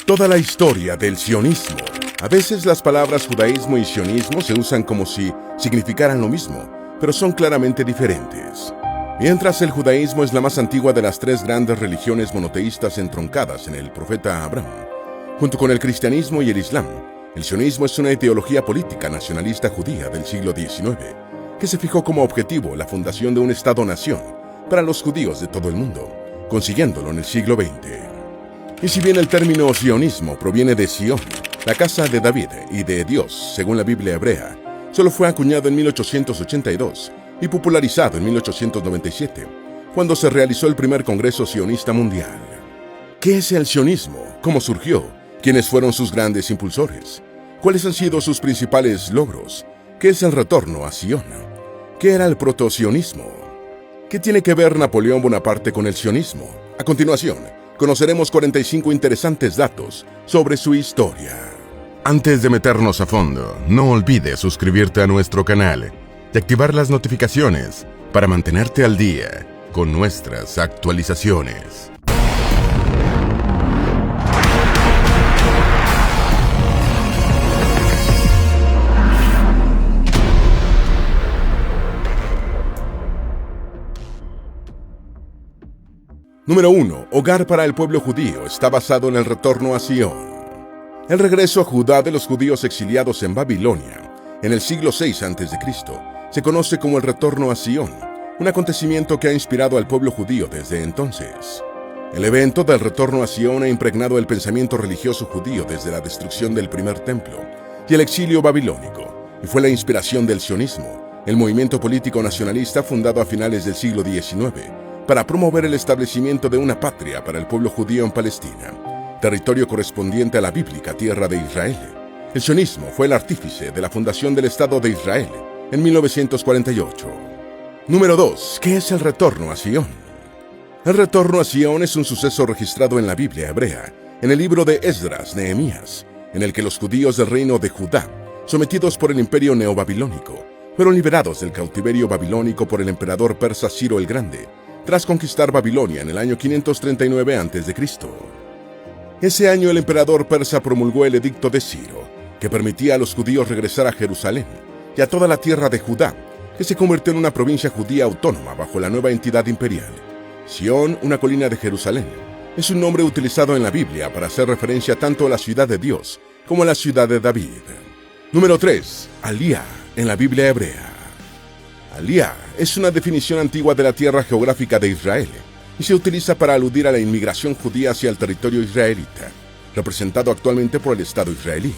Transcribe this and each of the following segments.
Toda la historia del sionismo. A veces las palabras judaísmo y sionismo se usan como si significaran lo mismo, pero son claramente diferentes. Mientras el judaísmo es la más antigua de las tres grandes religiones monoteístas entroncadas en el profeta Abraham, junto con el cristianismo y el islam, el sionismo es una ideología política nacionalista judía del siglo XIX, que se fijó como objetivo la fundación de un Estado-nación para los judíos de todo el mundo, consiguiéndolo en el siglo XX. Y si bien el término sionismo proviene de Sion, la casa de David y de Dios, según la Biblia hebrea, solo fue acuñado en 1882 y popularizado en 1897, cuando se realizó el primer Congreso Sionista Mundial. ¿Qué es el sionismo? ¿Cómo surgió? ¿Quiénes fueron sus grandes impulsores? ¿Cuáles han sido sus principales logros? ¿Qué es el retorno a Sion? ¿Qué era el proto-sionismo? ¿Qué tiene que ver Napoleón Bonaparte con el sionismo? A continuación, conoceremos 45 interesantes datos sobre su historia. Antes de meternos a fondo, no olvides suscribirte a nuestro canal y activar las notificaciones para mantenerte al día con nuestras actualizaciones. Número 1. Hogar para el pueblo judío está basado en el retorno a Sion. El regreso a Judá de los judíos exiliados en Babilonia en el siglo VI a.C. se conoce como el retorno a Sion, un acontecimiento que ha inspirado al pueblo judío desde entonces. El evento del retorno a Sion ha impregnado el pensamiento religioso judío desde la destrucción del primer templo y el exilio babilónico, y fue la inspiración del sionismo, el movimiento político nacionalista fundado a finales del siglo XIX, para promover el establecimiento de una patria para el pueblo judío en Palestina, territorio correspondiente a la bíblica tierra de Israel. El sionismo fue el artífice de la fundación del Estado de Israel en 1948. Número 2. ¿Qué es el retorno a Sion? El retorno a Sion es un suceso registrado en la Biblia hebrea, en el libro de Esdras, Nehemías, en el que los judíos del reino de Judá, sometidos por el imperio neobabilónico, fueron liberados del cautiverio babilónico por el emperador persa Ciro el Grande, tras conquistar Babilonia en el año 539 a.C. Ese año el emperador persa promulgó el edicto de Ciro, que permitía a los judíos regresar a Jerusalén y a toda la tierra de Judá, que se convirtió en una provincia judía autónoma bajo la nueva entidad imperial. Sión, una colina de Jerusalén, es un nombre utilizado en la Biblia para hacer referencia tanto a la ciudad de Dios como a la ciudad de David. Número 3. Aliyah, en la Biblia hebrea. Aliyah es una definición antigua de la tierra geográfica de Israel y se utiliza para aludir a la inmigración judía hacia el territorio israelita, representado actualmente por el Estado israelí.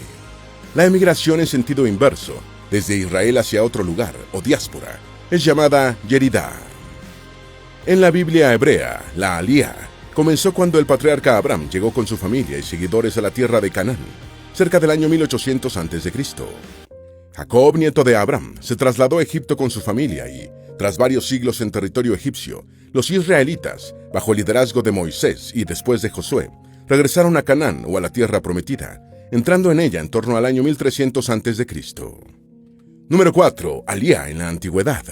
La emigración en sentido inverso, desde Israel hacia otro lugar, o diáspora, es llamada Yeridah. En la Biblia hebrea, la Aliyah comenzó cuando el patriarca Abraham llegó con su familia y seguidores a la tierra de Canaán, cerca del año 1800 a.C. Jacob, nieto de Abraham, se trasladó a Egipto con su familia y, tras varios siglos en territorio egipcio, los israelitas, bajo el liderazgo de Moisés y después de Josué, regresaron a Canaán o a la tierra prometida, entrando en ella en torno al año 1300 a.C. Número 4. Aliyah en la antigüedad.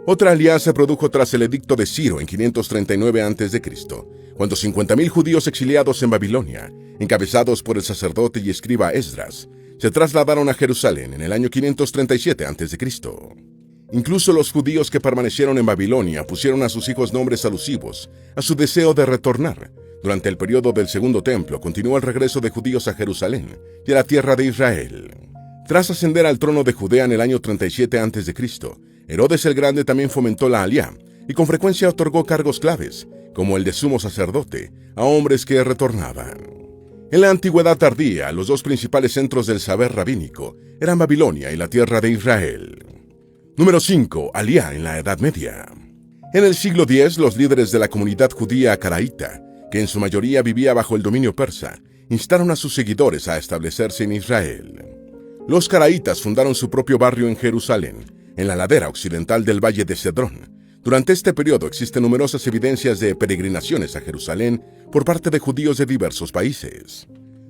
Otra aliyah se produjo tras el edicto de Ciro en 539 a.C., cuando 50.000 judíos exiliados en Babilonia, encabezados por el sacerdote y escriba Esdras, se trasladaron a Jerusalén en el año 537 a.C. Incluso los judíos que permanecieron en Babilonia pusieron a sus hijos nombres alusivos a su deseo de retornar. Durante el periodo del Segundo Templo continuó el regreso de judíos a Jerusalén y a la tierra de Israel. Tras ascender al trono de Judea en el año 37 a.C., Herodes el Grande también fomentó la aliyah y con frecuencia otorgó cargos claves, como el de sumo sacerdote, a hombres que retornaban. En la antigüedad tardía, los dos principales centros del saber rabínico eran Babilonia y la tierra de Israel. Número 5. Aliyah en la Edad Media. En el siglo X, los líderes de la comunidad judía caraíta, que en su mayoría vivía bajo el dominio persa, instaron a sus seguidores a establecerse en Israel. Los caraítas fundaron su propio barrio en Jerusalén, en la ladera occidental del valle de Cedrón. Durante este periodo existen numerosas evidencias de peregrinaciones a Jerusalén por parte de judíos de diversos países.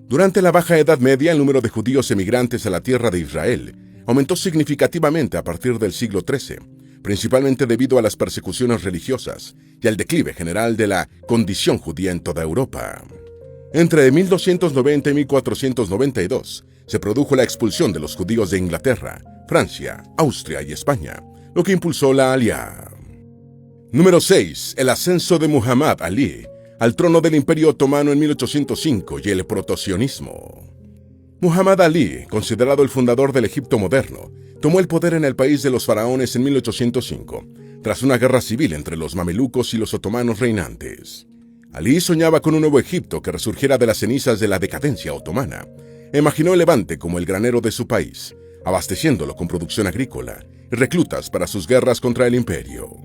Durante la Baja Edad Media, el número de judíos emigrantes a la tierra de Israel aumentó significativamente a partir del siglo XIII, principalmente debido a las persecuciones religiosas y al declive general de la condición judía en toda Europa. Entre 1290 y 1492 se produjo la expulsión de los judíos de Inglaterra, Francia, Austria y España, lo que impulsó la Aliá. Número 6. El ascenso de Muhammad Ali al trono del Imperio Otomano en 1805 y el protosionismo. Muhammad Ali, considerado el fundador del Egipto moderno, tomó el poder en el país de los faraones en 1805, tras una guerra civil entre los mamelucos y los otomanos reinantes. Ali soñaba con un nuevo Egipto que resurgiera de las cenizas de la decadencia otomana. Imaginó el Levante como el granero de su país, abasteciéndolo con producción agrícola y reclutas para sus guerras contra el imperio.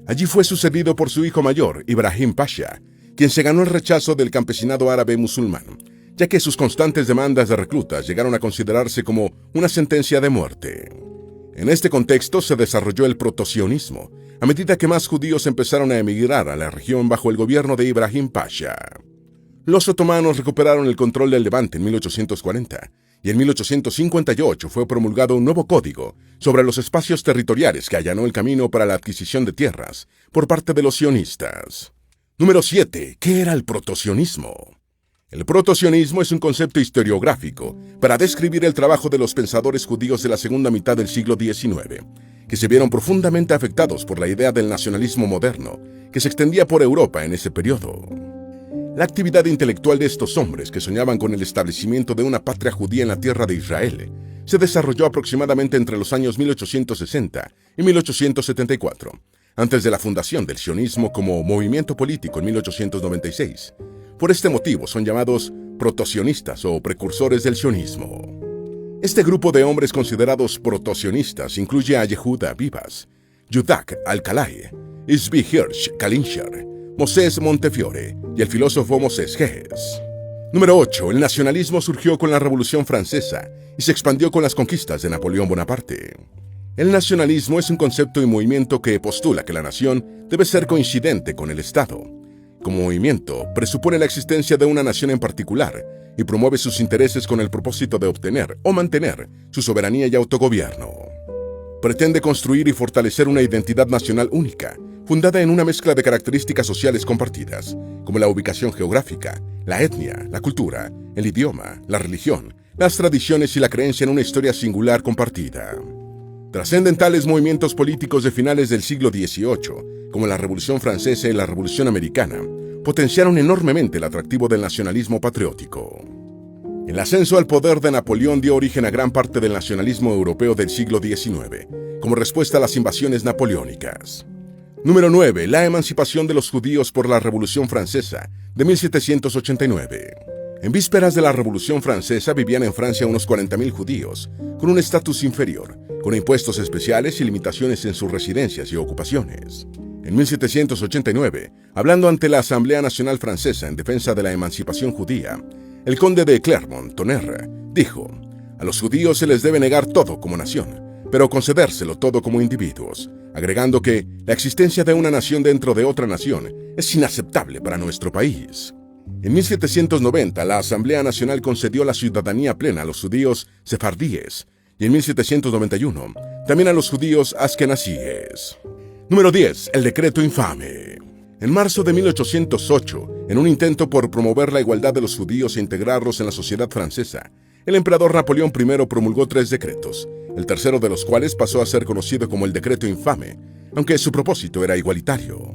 Allí fue sucedido por su hijo mayor, Ibrahim Pasha, quien se ganó el rechazo del campesinado árabe musulmán, ya que sus constantes demandas de reclutas llegaron a considerarse como una sentencia de muerte. En este contexto se desarrolló el protosionismo, a medida que más judíos empezaron a emigrar a la región bajo el gobierno de Ibrahim Pasha. Los otomanos recuperaron el control del Levante en 1840, y en 1858 fue promulgado un nuevo código sobre los espacios territoriales que allanó el camino para la adquisición de tierras por parte de los sionistas. Número 7. ¿Qué era el protosionismo? El protosionismo es un concepto historiográfico para describir el trabajo de los pensadores judíos de la segunda mitad del siglo XIX, que se vieron profundamente afectados por la idea del nacionalismo moderno, que se extendía por Europa en ese periodo. La actividad intelectual de estos hombres, que soñaban con el establecimiento de una patria judía en la tierra de Israel, se desarrolló aproximadamente entre los años 1860 y 1874, antes de la fundación del sionismo como movimiento político en 1896. Por este motivo son llamados protosionistas o precursores del sionismo. Este grupo de hombres considerados protosionistas incluye a Yehuda Vivas, Yudak Alcalay, Isbi Hirsch Kalinscher, Moses Montefiore y el filósofo Moses Hess. Número 8. El nacionalismo surgió con la Revolución Francesa y se expandió con las conquistas de Napoleón Bonaparte. El nacionalismo es un concepto y movimiento que postula que la nación debe ser coincidente con el Estado. Como movimiento, presupone la existencia de una nación en particular y promueve sus intereses con el propósito de obtener o mantener su soberanía y autogobierno. Pretende construir y fortalecer una identidad nacional única, fundada en una mezcla de características sociales compartidas, como la ubicación geográfica, la etnia, la cultura, el idioma, la religión, las tradiciones y la creencia en una historia singular compartida. Trascendentales movimientos políticos de finales del siglo XVIII, como la Revolución Francesa y la Revolución Americana, potenciaron enormemente el atractivo del nacionalismo patriótico. El ascenso al poder de Napoleón dio origen a gran parte del nacionalismo europeo del siglo XIX, como respuesta a las invasiones napoleónicas. Número 9. La emancipación de los judíos por la Revolución Francesa de 1789. En vísperas de la Revolución Francesa vivían en Francia unos 40.000 judíos, con un estatus inferior, con impuestos especiales y limitaciones en sus residencias y ocupaciones. En 1789, hablando ante la Asamblea Nacional Francesa en defensa de la emancipación judía, el conde de Clermont-Tonnerre dijo: «A los judíos se les debe negar todo como nación, pero concedérselo todo como individuos», agregando que la existencia de una nación dentro de otra nación es inaceptable para nuestro país. En 1790, la Asamblea Nacional concedió la ciudadanía plena a los judíos sefardíes y en 1791 también a los judíos askenazíes. Número 10. El decreto infame. En marzo de 1808, en un intento por promover la igualdad de los judíos e integrarlos en la sociedad francesa, el emperador Napoleón I promulgó 3 decretos, el tercero de los cuales pasó a ser conocido como el decreto infame, aunque su propósito era igualitario.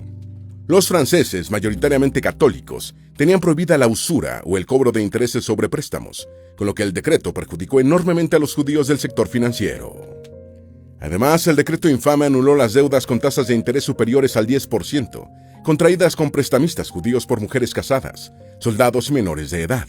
Los franceses, mayoritariamente católicos, tenían prohibida la usura o el cobro de intereses sobre préstamos, con lo que el decreto perjudicó enormemente a los judíos del sector financiero. Además, el decreto infame anuló las deudas con tasas de interés superiores al 10%, contraídas con prestamistas judíos por mujeres casadas, soldados y menores de edad.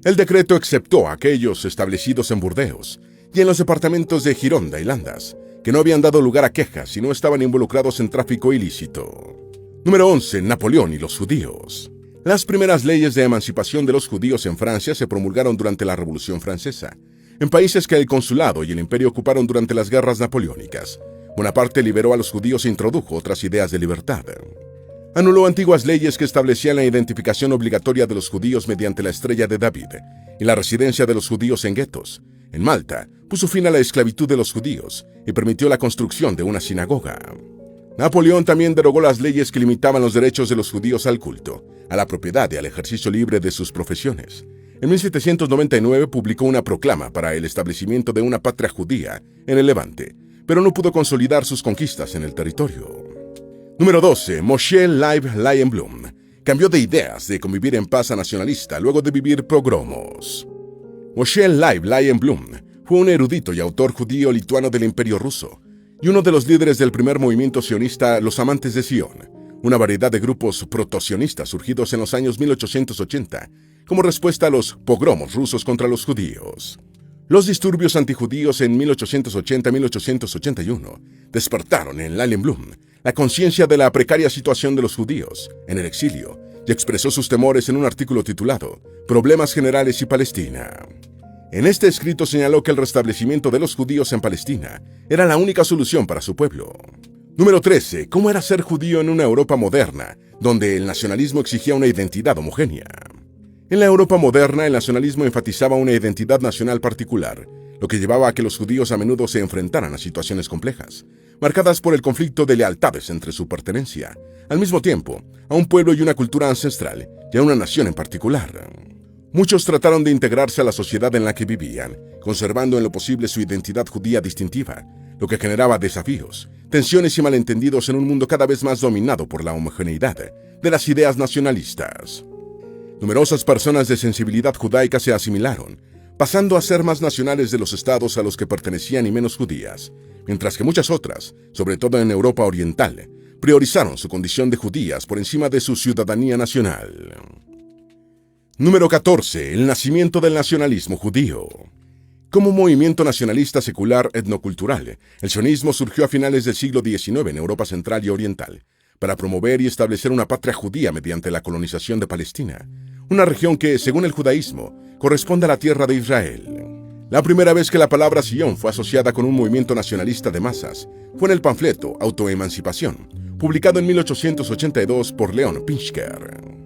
El decreto exceptó a aquellos establecidos en Burdeos y en los departamentos de Gironda y Landas, que no habían dado lugar a quejas y no estaban involucrados en tráfico ilícito. Número 11. Napoleón y los judíos. Las primeras leyes de emancipación de los judíos en Francia se promulgaron durante la Revolución Francesa, en países que el consulado y el imperio ocuparon durante las guerras napoleónicas. Bonaparte liberó a los judíos e introdujo otras ideas de libertad. Anuló antiguas leyes que establecían la identificación obligatoria de los judíos mediante la estrella de David y la residencia de los judíos en guetos. En Malta, puso fin a la esclavitud de los judíos y permitió la construcción de una sinagoga. Napoleón también derogó las leyes que limitaban los derechos de los judíos al culto, a la propiedad y al ejercicio libre de sus profesiones. En 1799 publicó una proclama para el establecimiento de una patria judía en el Levante, pero no pudo consolidar sus conquistas en el territorio. Número 12. Moshe Leib Leijenblum cambió de ideas de convivir en paz a nacionalista luego de vivir pogromos. Moshe Leib Leijenblum fue un erudito y autor judío lituano del Imperio Ruso y uno de los líderes del primer movimiento sionista Los Amantes de Sion, una variedad de grupos protosionistas surgidos en los años 1880 como respuesta a los pogromos rusos contra los judíos. Los disturbios antijudíos en 1880-1881 despertaron en Leijenblum la conciencia de la precaria situación de los judíos en el exilio y expresó sus temores en un artículo titulado Problemas Generales y Palestina. En este escrito señaló que el restablecimiento de los judíos en Palestina era la única solución para su pueblo. Número 13. ¿Cómo era ser judío en una Europa moderna, donde el nacionalismo exigía una identidad homogénea? En la Europa moderna, el nacionalismo enfatizaba una identidad nacional particular, lo que llevaba a que los judíos a menudo se enfrentaran a situaciones complejas, marcadas por el conflicto de lealtades entre su pertenencia, al mismo tiempo, a un pueblo y una cultura ancestral, y a una nación en particular. Muchos trataron de integrarse a la sociedad en la que vivían, conservando en lo posible su identidad judía distintiva, lo que generaba desafíos, tensiones y malentendidos en un mundo cada vez más dominado por la homogeneidad de las ideas nacionalistas. Numerosas personas de sensibilidad judaica se asimilaron, pasando a ser más nacionales de los estados a los que pertenecían y menos judías, mientras que muchas otras, sobre todo en Europa Oriental, priorizaron su condición de judías por encima de su ciudadanía nacional. Número 14. El nacimiento del nacionalismo judío. Como movimiento nacionalista secular etnocultural, el sionismo surgió a finales del siglo XIX en Europa Central y Oriental, para promover y establecer una patria judía mediante la colonización de Palestina, una región que, según el judaísmo, corresponde a la tierra de Israel. La primera vez que la palabra Sion fue asociada con un movimiento nacionalista de masas fue en el panfleto Autoemancipación, publicado en 1882 por Leon Pinsker.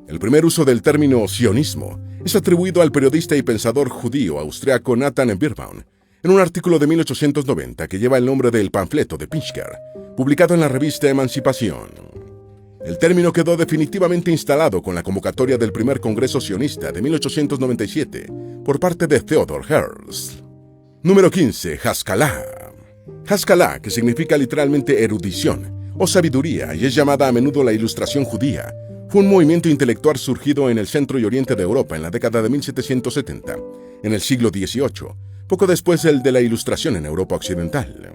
El primer uso del término sionismo es atribuido al periodista y pensador judío austriaco Nathan Birnbaum en un artículo de 1890 que lleva el nombre del panfleto de Pinsker, publicado en la revista Emancipación. El término quedó definitivamente instalado con la convocatoria del primer Congreso Sionista de 1897 por parte de Theodor Herzl. Número 15. Haskalah. Haskalah, que significa literalmente erudición o sabiduría y es llamada a menudo la Ilustración judía, fue un movimiento intelectual surgido en el centro y oriente de Europa en la década de 1770, en el siglo XVIII, poco después del de la Ilustración en Europa Occidental.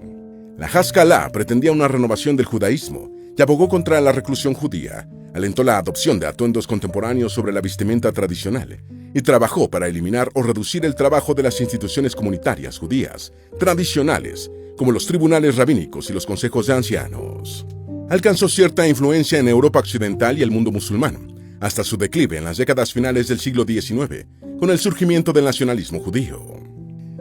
La Haskalah pretendía una renovación del judaísmo y abogó contra la reclusión judía, alentó la adopción de atuendos contemporáneos sobre la vestimenta tradicional y trabajó para eliminar o reducir el trabajo de las instituciones comunitarias judías tradicionales, como los tribunales rabínicos y los consejos de ancianos. Alcanzó cierta influencia en Europa Occidental y el mundo musulmán, hasta su declive en las décadas finales del siglo XIX, con el surgimiento del nacionalismo judío.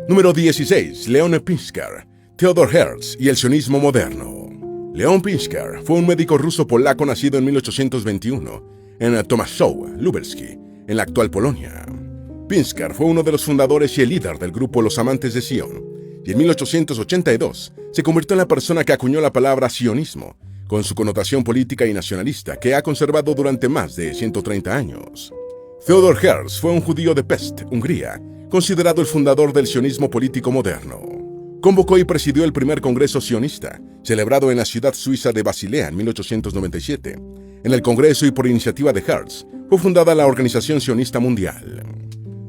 Número 16. Leon Pinsker, Theodor Herzl y el sionismo moderno. Leon Pinsker fue un médico ruso-polaco nacido en 1821 en Tomaszow, Lubelski, en la actual Polonia. Pinsker fue uno de los fundadores y el líder del grupo Los Amantes de Sion, y en 1882 se convirtió en la persona que acuñó la palabra sionismo, con su connotación política y nacionalista que ha conservado durante más de 130 años. Theodor Herzl fue un judío de Pest, Hungría, considerado el fundador del sionismo político moderno. Convocó y presidió el primer Congreso Sionista, celebrado en la ciudad suiza de Basilea en 1897. En el Congreso y por iniciativa de Herzl, fue fundada la Organización Sionista Mundial.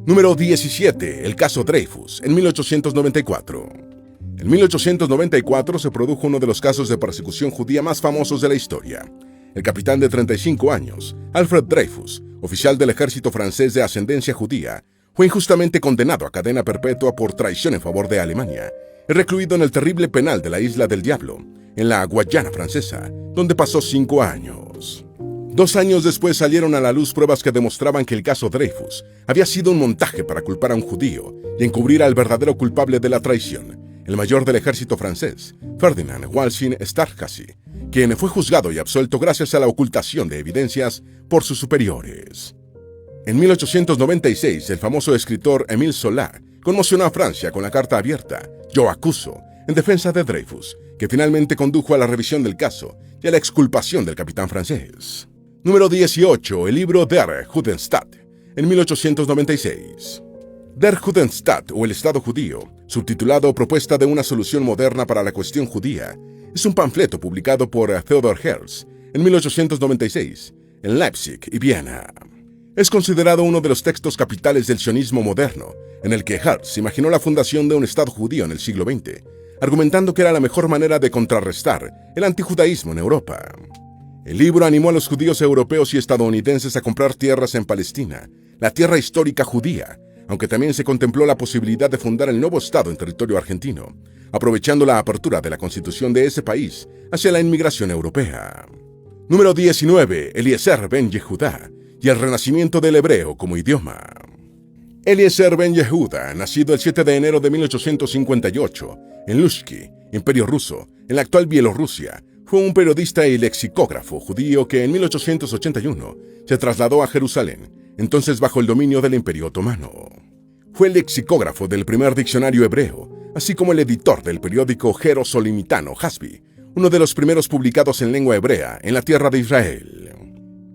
Número 17. El caso Dreyfus, en 1894. En 1894 se produjo uno de los casos de persecución judía más famosos de la historia. El capitán de 35 años, Alfred Dreyfus, oficial del ejército francés de ascendencia judía, fue injustamente condenado a cadena perpetua por traición en favor de Alemania y recluido en el terrible penal de la Isla del Diablo, en la Guayana francesa, donde pasó 5 años. 2 años después salieron a la luz pruebas que demostraban que el caso Dreyfus había sido un montaje para culpar a un judío y encubrir al verdadero culpable de la traición, el mayor del ejército francés, Ferdinand Walsin Esterhazy, quien fue juzgado y absuelto gracias a la ocultación de evidencias por sus superiores. En 1896, el famoso escritor Émile Zola conmocionó a Francia con la carta abierta, Yo acuso, en defensa de Dreyfus, que que finalmente condujo a la revisión del caso y a la exculpación del capitán francés. Número 18. El libro Der Judenstaat, en 1896. Der Judenstaat, o el Estado Judío, subtitulado Propuesta de una solución moderna para la cuestión judía, es un panfleto publicado por Theodor Herzl en 1896, en Leipzig y Viena. Es considerado uno de los textos capitales del sionismo moderno, en el que Herzl imaginó la fundación de un Estado judío en el siglo XX, argumentando que era la mejor manera de contrarrestar el antijudaísmo en Europa. El libro animó a los judíos europeos y estadounidenses a comprar tierras en Palestina, la tierra histórica judía, aunque también se contempló la posibilidad de fundar el nuevo Estado en territorio argentino, aprovechando la apertura de la constitución de ese país hacia la inmigración europea. Número 19. Eliezer ben Yehudá y el renacimiento del hebreo como idioma. Eliezer ben Yehudá, nacido el 7 de enero de 1858, en Lushki, Imperio Ruso, en la actual Bielorrusia, fue un periodista y lexicógrafo judío que en 1881 se trasladó a Jerusalén, entonces bajo el dominio del Imperio Otomano. Fue el lexicógrafo del primer diccionario hebreo, así como el editor del periódico jerosolimitano Hasbi, uno de los primeros publicados en lengua hebrea en la tierra de Israel.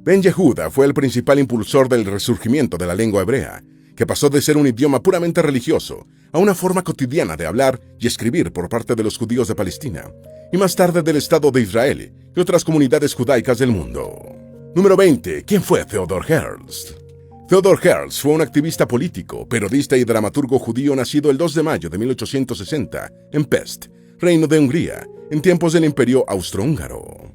Ben Yehudá fue el principal impulsor del resurgimiento de la lengua hebrea, que pasó de ser un idioma puramente religioso a una forma cotidiana de hablar y escribir por parte de los judíos de Palestina, y más tarde del Estado de Israel y otras comunidades judaicas del mundo. Número 20. ¿Quién fue Theodor Herzl? Theodor Herzl fue un activista político, periodista y dramaturgo judío nacido el 2 de mayo de 1860 en Pest, Reino de Hungría, en tiempos del Imperio Austrohúngaro.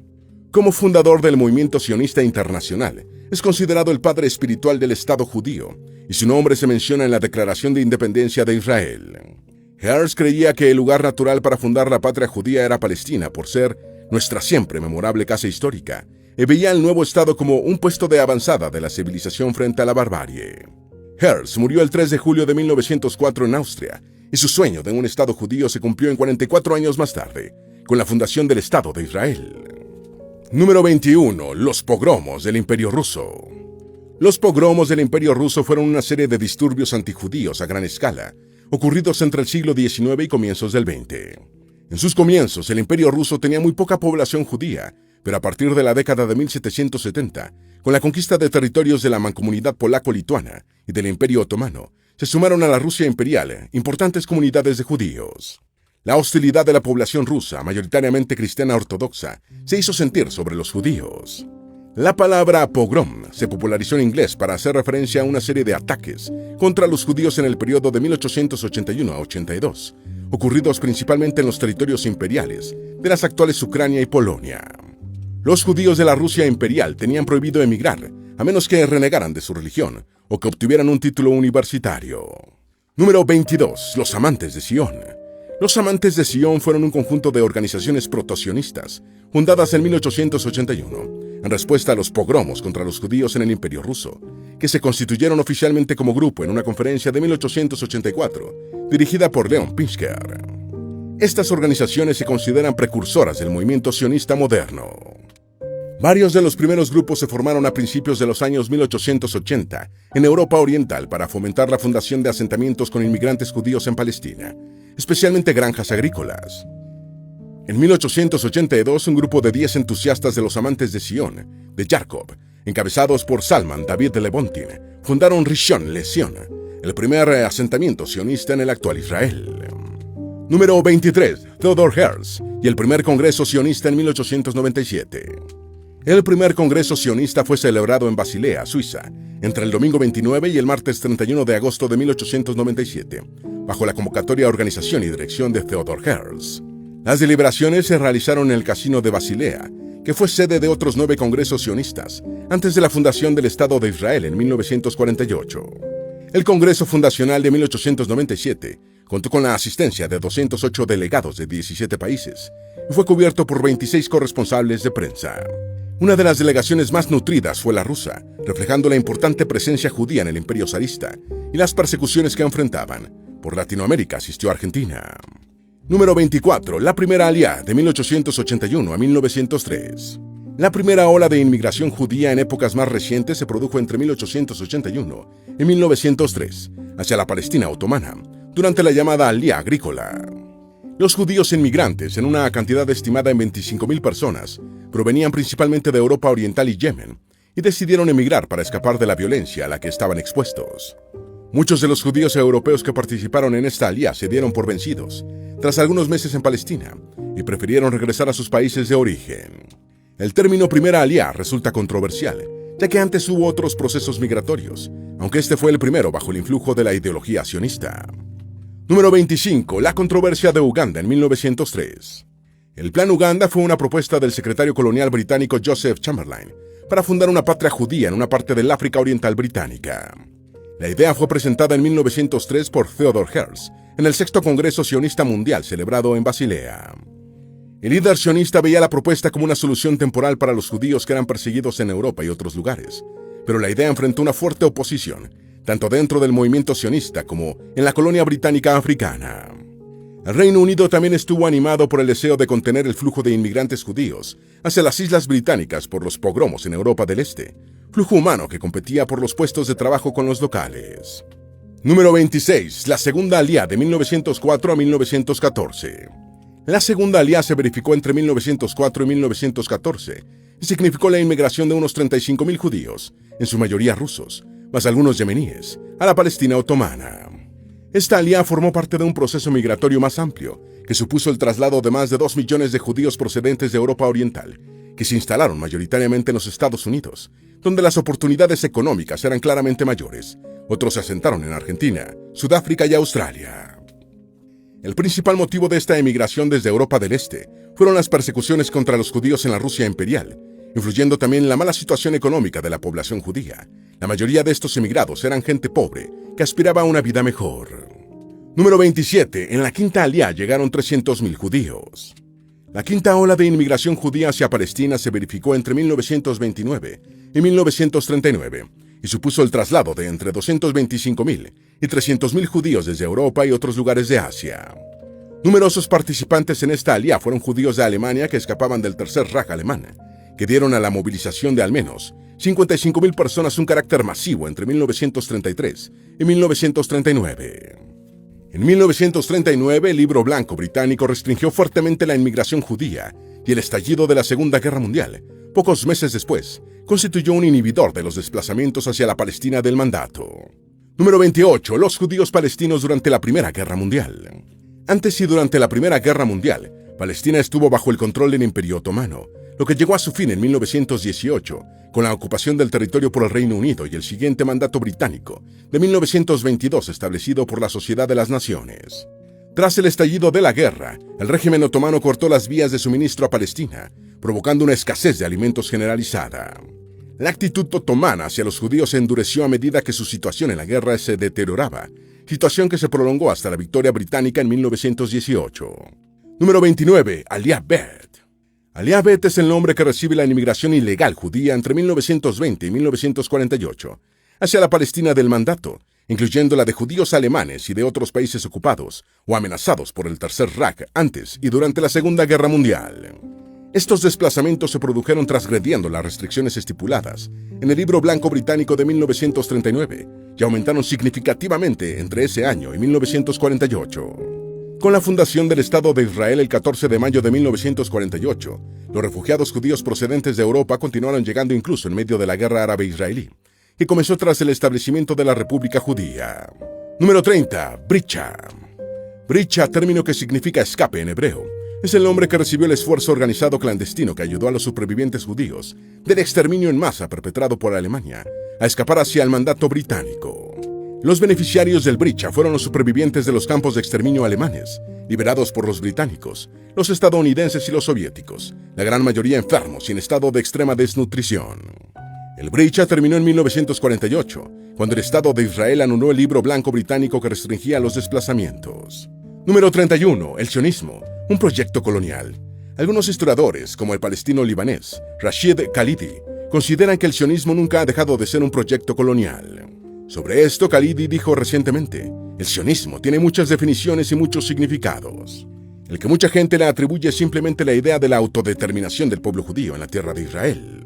Como fundador del movimiento sionista internacional, es considerado el padre espiritual del Estado judío, y su nombre se menciona en la Declaración de Independencia de Israel. Herzl creía que el lugar natural para fundar la patria judía era Palestina, por ser nuestra siempre memorable casa histórica, y veía el nuevo Estado como un puesto de avanzada de la civilización frente a la barbarie. Herzl murió el 3 de julio de 1904 en Austria, y su sueño de un Estado judío se cumplió en 44 años más tarde, con la fundación del Estado de Israel. Número 21. Los pogromos del Imperio Ruso. Los pogromos del Imperio Ruso fueron una serie de disturbios antijudíos a gran escala, ocurridos entre el siglo XIX y comienzos del XX. En sus comienzos, el Imperio Ruso tenía muy poca población judía, pero a partir de la década de 1770, con la conquista de territorios de la mancomunidad polaco-lituana y del Imperio Otomano, se sumaron a la Rusia imperial importantes comunidades de judíos. La hostilidad de la población rusa, mayoritariamente cristiana ortodoxa, se hizo sentir sobre los judíos. La palabra pogrom se popularizó en inglés para hacer referencia a una serie de ataques contra los judíos en el periodo de 1881 a 82, ocurridos principalmente en los territorios imperiales de las actuales Ucrania y Polonia. Los judíos de la Rusia imperial tenían prohibido emigrar, a menos que renegaran de su religión o que obtuvieran un título universitario. Número 22. Los amantes de Sion. Los amantes de Sion fueron un conjunto de organizaciones protosionistas, fundadas en 1881, en respuesta a los pogromos contra los judíos en el Imperio Ruso, que se constituyeron oficialmente como grupo en una conferencia de 1884, dirigida por Leon Pinsker. Estas organizaciones se consideran precursoras del movimiento sionista moderno. Varios de los primeros grupos se formaron a principios de los años 1880 en Europa Oriental para fomentar la fundación de asentamientos con inmigrantes judíos en Palestina, especialmente granjas agrícolas. En 1882, un grupo de 10 entusiastas de los amantes de Sion, de Yarkov, encabezados por Salman David Lebontin, fundaron Rishon LeZion, el primer asentamiento sionista en el actual Israel. Número 23. Theodor Herzl y el primer Congreso Sionista en 1897. El primer Congreso Sionista fue celebrado en Basilea, Suiza, entre el domingo 29 y el martes 31 de agosto de 1897, bajo la convocatoria, organización y dirección de Theodor Herzl. Las deliberaciones se realizaron en el Casino de Basilea, que fue sede de otros 9 congresos sionistas, antes de la fundación del Estado de Israel en 1948. El Congreso Fundacional de 1897 contó con la asistencia de 208 delegados de 17 países y fue cubierto por 26 corresponsales de prensa. Una de las delegaciones más nutridas fue la rusa, reflejando la importante presencia judía en el Imperio zarista y las persecuciones que enfrentaban. Por Latinoamérica asistió Argentina. Número 24. La primera Aliyá, de 1881 a 1903. La primera ola de inmigración judía en épocas más recientes se produjo entre 1881 y 1903, hacia la Palestina otomana, durante la llamada Aliyá agrícola. Los judíos inmigrantes, en una cantidad estimada en 25.000 personas, provenían principalmente de Europa Oriental y Yemen, y decidieron emigrar para escapar de la violencia a la que estaban expuestos. Muchos de los judíos europeos que participaron en esta alía se dieron por vencidos, tras algunos meses en Palestina, y prefirieron regresar a sus países de origen. El término primera alía resulta controversial, ya que antes hubo otros procesos migratorios, aunque este fue el primero bajo el influjo de la ideología sionista. Número 25. La controversia de Uganda en 1903. El Plan Uganda fue una propuesta del secretario colonial británico Joseph Chamberlain para fundar una patria judía en una parte del África Oriental británica. La idea fue presentada en 1903 por Theodore Herzl en el sexto Congreso Sionista Mundial celebrado en Basilea. El líder sionista veía la propuesta como una solución temporal para los judíos que eran perseguidos en Europa y otros lugares, pero la idea enfrentó una fuerte oposición, tanto dentro del movimiento sionista como en la colonia británica africana. El Reino Unido también estuvo animado por el deseo de contener el flujo de inmigrantes judíos hacia las islas británicas por los pogromos en Europa del Este, flujo humano que competía por los puestos de trabajo con los locales. Número 26. La Segunda Alía de 1904 a 1914. La Segunda Alía se verificó entre 1904 y 1914 y significó la inmigración de unos 35.000 judíos, en su mayoría rusos, más algunos yemeníes, a la Palestina otomana. Esta alía formó parte de un proceso migratorio más amplio, que supuso el traslado de más de 2 millones de judíos procedentes de Europa Oriental, que se instalaron mayoritariamente en los Estados Unidos, donde las oportunidades económicas eran claramente mayores. Otros se asentaron en Argentina, Sudáfrica y Australia. El principal motivo de esta emigración desde Europa del Este fueron las persecuciones contra los judíos en la Rusia imperial, influyendo también en la mala situación económica de la población judía. La mayoría de estos emigrados eran gente pobre, que aspiraba a una vida mejor. Número 27. En la Quinta Alía llegaron 300.000 judíos. La quinta ola de inmigración judía hacia Palestina se verificó entre 1929 y 1939, y supuso el traslado de entre 225.000 y 300.000 judíos desde Europa y otros lugares de Asia. Numerosos participantes en esta alía fueron judíos de Alemania que escapaban del Tercer Reich alemán, que dieron a la movilización de al menos 55.000 personas un carácter masivo entre 1933 y 1939. En 1939, el Libro Blanco británico restringió fuertemente la inmigración judía y el estallido de la Segunda Guerra Mundial, pocos meses después, constituyó un inhibidor de los desplazamientos hacia la Palestina del mandato. Número 28. Los judíos palestinos durante la Primera Guerra Mundial. Antes y durante la Primera Guerra Mundial, Palestina estuvo bajo el control del Imperio Otomano, lo que llegó a su fin en 1918, con la ocupación del territorio por el Reino Unido y el siguiente mandato británico, de 1922 establecido por la Sociedad de las Naciones. Tras el estallido de la guerra, el régimen otomano cortó las vías de suministro a Palestina, provocando una escasez de alimentos generalizada. La actitud otomana hacia los judíos se endureció a medida que su situación en la guerra se deterioraba, situación que se prolongó hasta la victoria británica en 1918. Número 29. Aliyah Bet. Aliyah Bet es el nombre que recibe la inmigración ilegal judía entre 1920 y 1948 hacia la Palestina del mandato, incluyendo la de judíos alemanes y de otros países ocupados o amenazados por el Tercer Reich antes y durante la Segunda Guerra Mundial. Estos desplazamientos se produjeron transgrediendo las restricciones estipuladas en el Libro Blanco británico de 1939 y aumentaron significativamente entre ese año y 1948. Con la fundación del Estado de Israel el 14 de mayo de 1948, los refugiados judíos procedentes de Europa continuaron llegando incluso en medio de la guerra árabe-israelí, que comenzó tras el establecimiento de la República Judía. Número 30. Bricha. Bricha, término que significa escape en hebreo, es el nombre que recibió el esfuerzo organizado clandestino que ayudó a los supervivientes judíos del exterminio en masa perpetrado por Alemania a escapar hacia el mandato británico. Los beneficiarios del Bricha fueron los supervivientes de los campos de exterminio alemanes, liberados por los británicos, los estadounidenses y los soviéticos, la gran mayoría enfermos y en estado de extrema desnutrición. El Bricha terminó en 1948, cuando el Estado de Israel anuló el Libro Blanco británico que restringía los desplazamientos. Número 31. El sionismo, un proyecto colonial. Algunos historiadores, como el palestino libanés Rashid Khalidi, consideran que el sionismo nunca ha dejado de ser un proyecto colonial. Sobre esto, Khalidi dijo recientemente: el sionismo tiene muchas definiciones y muchos significados. El que mucha gente le atribuye es simplemente la idea de la autodeterminación del pueblo judío en la tierra de Israel.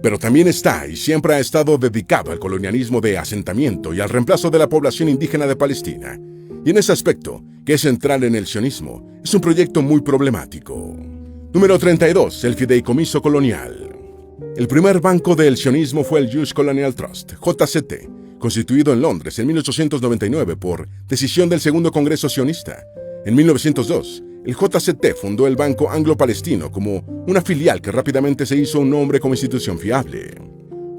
Pero también está y siempre ha estado dedicado al colonialismo de asentamiento y al reemplazo de la población indígena de Palestina. Y en ese aspecto, que es central en el sionismo, es un proyecto muy problemático. Número 32. El fideicomiso colonial. El primer banco del sionismo fue el Jewish Colonial Trust, JCT, constituido en Londres en 1899 por decisión del Segundo Congreso Sionista. En 1902, el JCT fundó el Banco Anglo-Palestino como una filial que rápidamente se hizo un nombre como institución fiable.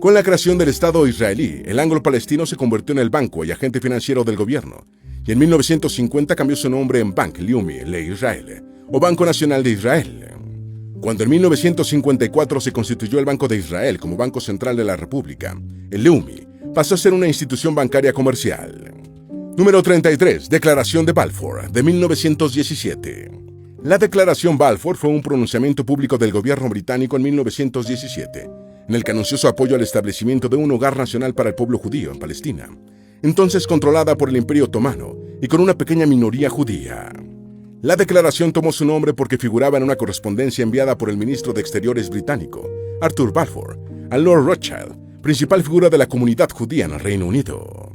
Con la creación del Estado israelí, el Anglo-Palestino se convirtió en el banco y agente financiero del gobierno, y en 1950 cambió su nombre en Bank Leumi LeIsrael, o Banco Nacional de Israel. Cuando en 1954 se constituyó el Banco de Israel como Banco Central de la República, el Leumi pasó a ser una institución bancaria comercial. Número 33. Declaración de Balfour, de 1917. La Declaración Balfour fue un pronunciamiento público del gobierno británico en 1917, en el que anunció su apoyo al establecimiento de un hogar nacional para el pueblo judío en Palestina, entonces controlada por el Imperio Otomano y con una pequeña minoría judía. La declaración tomó su nombre porque figuraba en una correspondencia enviada por el ministro de Exteriores británico, Arthur Balfour, a Lord Rothschild, principal figura de la comunidad judía en el Reino Unido.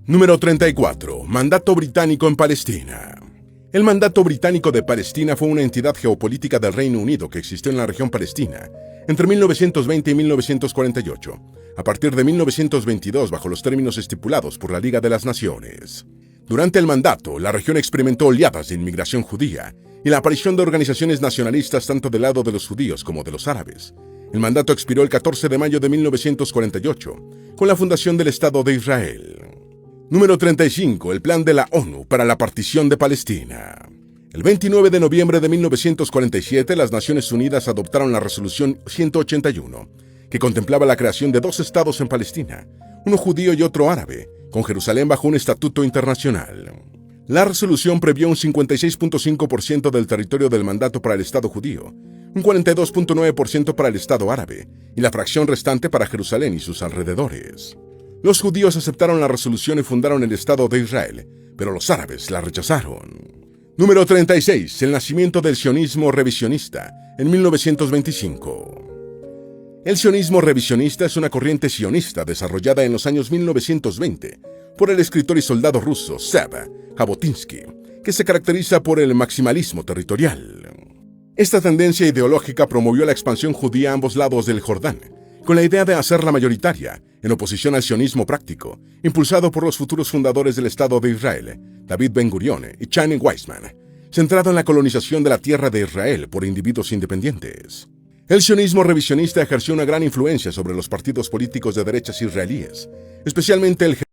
Número 34. Mandato británico en Palestina. El Mandato Británico de Palestina fue una entidad geopolítica del Reino Unido que existió en la región palestina entre 1920 y 1948, a partir de 1922 bajo los términos estipulados por la Liga de las Naciones. Durante el mandato, la región experimentó oleadas de inmigración judía y la aparición de organizaciones nacionalistas tanto del lado de los judíos como de los árabes. El mandato expiró el 14 de mayo de 1948, con la fundación del Estado de Israel. Número 35. El Plan de la ONU para la partición de Palestina. El 29 de noviembre de 1947, las Naciones Unidas adoptaron la Resolución 181, que contemplaba la creación de dos estados en Palestina, uno judío y otro árabe, con Jerusalén bajo un estatuto internacional. La resolución previó un 56.5% del territorio del mandato para el Estado judío, un 42.9% para el Estado árabe y la fracción restante para Jerusalén y sus alrededores. Los judíos aceptaron la resolución y fundaron el Estado de Israel, pero los árabes la rechazaron. Número 36. El nacimiento del sionismo revisionista, en 1925. El sionismo revisionista es una corriente sionista desarrollada en los años 1920 por el escritor y soldado ruso Zev Jabotinsky, que se caracteriza por el maximalismo territorial. Esta tendencia ideológica promovió la expansión judía a ambos lados del Jordán, con la idea de hacerla mayoritaria, en oposición al sionismo práctico, impulsado por los futuros fundadores del Estado de Israel, David Ben-Gurion y Chaim Weizmann, centrado en la colonización de la tierra de Israel por individuos independientes. El sionismo revisionista ejerció una gran influencia sobre los partidos políticos de derechas israelíes, especialmente el